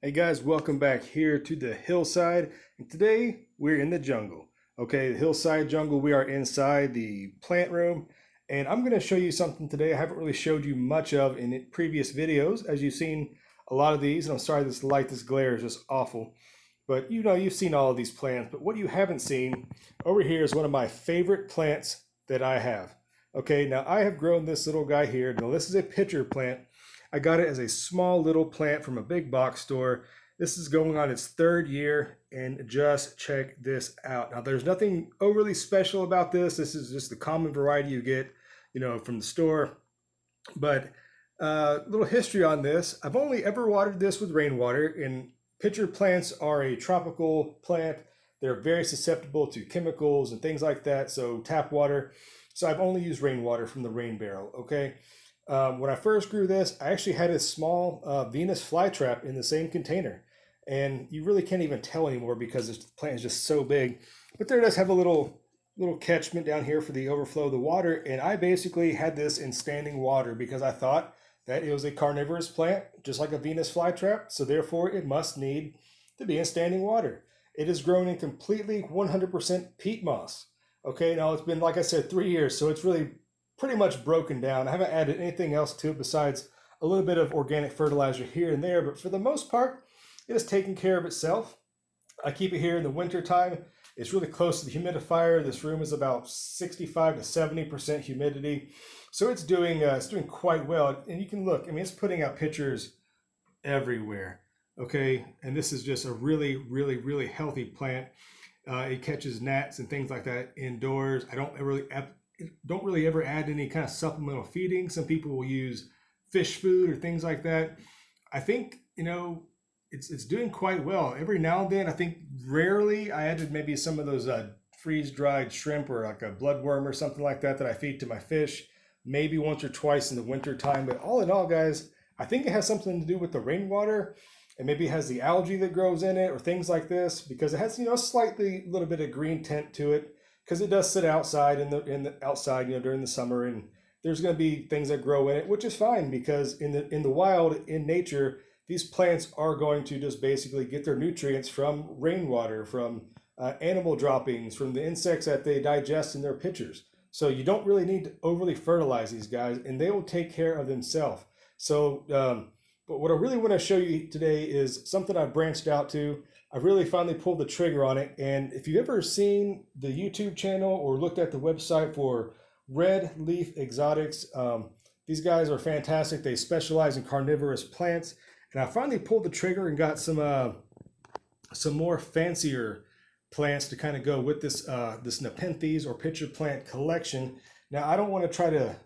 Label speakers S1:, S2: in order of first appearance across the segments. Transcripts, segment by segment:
S1: Hey guys, welcome back here to the hillside. And today we're in the jungle. Okay, the hillside jungle, we are inside the plant room. And I'm going to show you something today I haven't really showed you much of in previous videos. As you've seen a lot of these, and I'm sorry this light, this glare is just awful. But you know, you've seen all of these plants. But what you haven't seen over here is one of my favorite plants that I have. Okay, now I have grown this little guy here. Now this is a pitcher plant. I got it as a small little plant from a big box store. This is going on its third year, and just check this out. Now, there's nothing overly special about this. This is just the common variety you get, from the store. But little history on this. I've only ever watered this with rainwater, and pitcher plants are a tropical plant. They're very susceptible to chemicals and things like that, so tap water. So I've only used rainwater from the rain barrel, okay? When I first grew this, I actually had a small Venus flytrap in the same container. And you really can't even tell anymore because this plant is just so big. But there does have a little catchment down here for the overflow of the water. And I basically had this in standing water because I thought that it was a carnivorous plant, just like a Venus flytrap. So therefore, it must need to be in standing water. It is grown in completely 100% peat moss. Okay, now it's been, like I said, 3 years. So it's really pretty much broken down. I haven't added anything else to it besides a little bit of organic fertilizer here and there, but for the most part, it is taking care of itself. I keep it here in the winter time. It's really close to the humidifier. This room is about 65 to 70% humidity, so it's doing quite well. And you can look. I mean, it's putting out pictures everywhere. Okay, and this is just a really, really, really healthy plant. It catches gnats and things like that indoors. I don't really ever add any kind of supplemental feeding. Some people will use fish food or things like that. I think, it's doing quite well. Every now and then, I think rarely I added maybe some of those freeze-dried shrimp or like a bloodworm or something like that I feed to my fish, maybe once or twice in the winter time. But all in all, guys, I think it has something to do with the rainwater, and maybe it has the algae that grows in it or things like this, because it has, a slightly little bit of green tint to it, because it does sit outside in the outside, during the summer, and there's going to be things that grow in it, which is fine, because in the wild, in nature, these plants are going to just basically get their nutrients from rainwater, from animal droppings, from the insects that they digest in their pitchers. So you don't really need to overly fertilize these guys, and they will take care of themselves. So, but what I really want to show you today is something I've branched out to. I really finally pulled the trigger on it. And if you've ever seen the YouTube channel or looked at the website for Red Leaf Exotics, these guys are fantastic. They specialize in carnivorous plants. And I finally pulled the trigger and got some more fancier plants to kind of go with this Nepenthes or pitcher plant collection. Now, I don't want to try to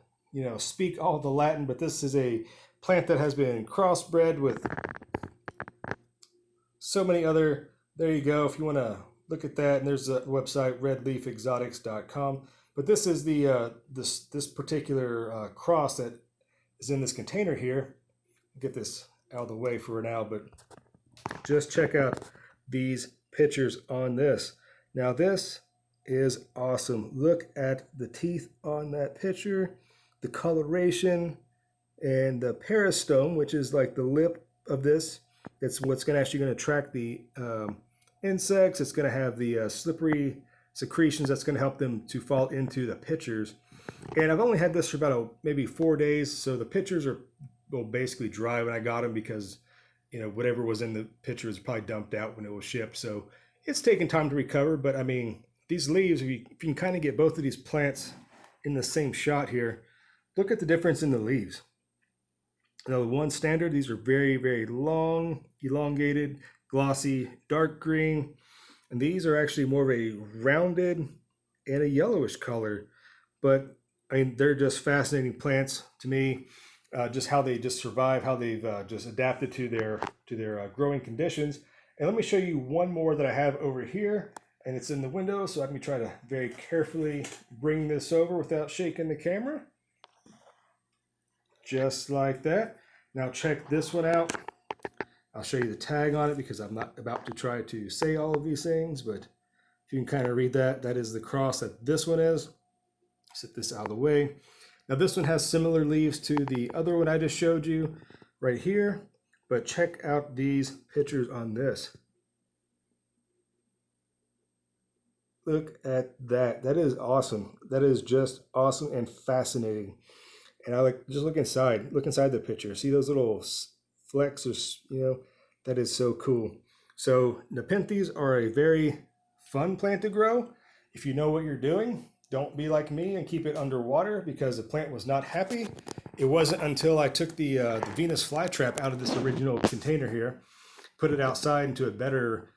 S1: speak all the Latin, but this is a plant that has been crossbred with so many other. There you go. If you want to look at that, and there's the website redleafexotics.com. But this is the this particular cross that is in this container here. Get this out of the way for now, but just check out these pictures on this. Now this is awesome. Look at the teeth on that picture, the coloration, and the peristome, which is like the lip of this. It's what's actually going to attract the insects. It's going to have the slippery secretions that's going to help them to fall into the pitchers. And I've only had this for about maybe 4 days, so the pitchers are basically dry when I got them, because whatever was in the pitcher is probably dumped out when it was shipped. So it's taken time to recover. But I mean, these leaves, if you can kind of get both of these plants in the same shot here, look at the difference in the leaves. Now, the one standard, these are very, very long, elongated, glossy, dark green. And these are actually more of a rounded and a yellowish color. But I mean, they're just fascinating plants to me. Just how they just survive, how they've just adapted to their growing conditions. And let me show you one more that I have over here, and it's in the window. So let me try to very carefully bring this over without shaking the camera. Just like that. Now check this one out. I'll show you the tag on it because I'm not about to try to say all of these things, but if you can kind of read that, that is the cross that this one is. Set this out of the way. Now this one has similar leaves to the other one I just showed you right here, But check out these pictures on this. Look at that. That is awesome. That is just awesome and fascinating. And I like just look inside. Look inside the picture. See those little flecks or that is so cool. So Nepenthes are a very fun plant to grow. If you know what you're doing, don't be like me and keep it underwater because the plant was not happy. It wasn't until I took the Venus flytrap out of this original container here, put it outside into a better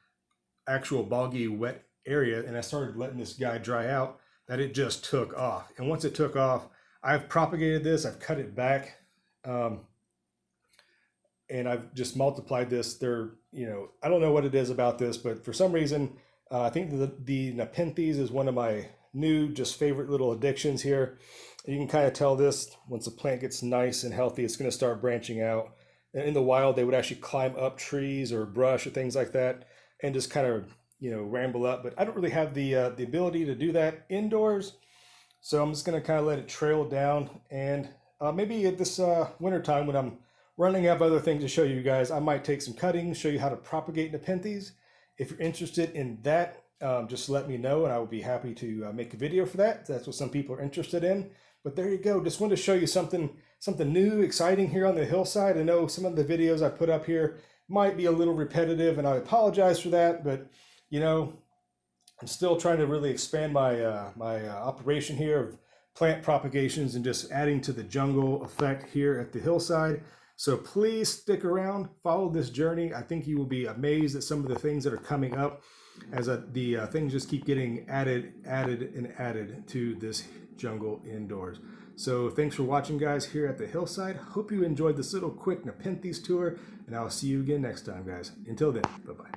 S1: actual boggy wet area, and I started letting this guy dry out, that it just took off. And once it took off, I've propagated this, I've cut it back, um, and I've just multiplied this. I don't know what it is about this, but for some reason, I think the Nepenthes is one of my new, just favorite little addictions here. You can kind of tell this once the plant gets nice and healthy, it's going to start branching out. And in the wild, they would actually climb up trees or brush or things like that, and just kind of ramble up. But I don't really have the ability to do that indoors, so I'm just going to kind of let it trail down. And maybe at this winter time when I'm running out of other things to show you guys, I might take some cuttings, show you how to propagate Nepenthes. If you're interested in that, just let me know and I will be happy to make a video for that. That's what some people are interested in. But there you go. Just wanted to show you something new, exciting here on the hillside. I know some of the videos I put up here might be a little repetitive, and I apologize for that. But I'm still trying to really expand my operation here of plant propagations and just adding to the jungle effect here at the hillside. So please stick around, follow this journey. I think you will be amazed at some of the things that are coming up as the things just keep getting added and added to this jungle indoors. So thanks for watching, guys, here at the hillside. Hope you enjoyed this little quick Nepenthes tour, and I'll see you again next time, guys. Until then, bye-bye.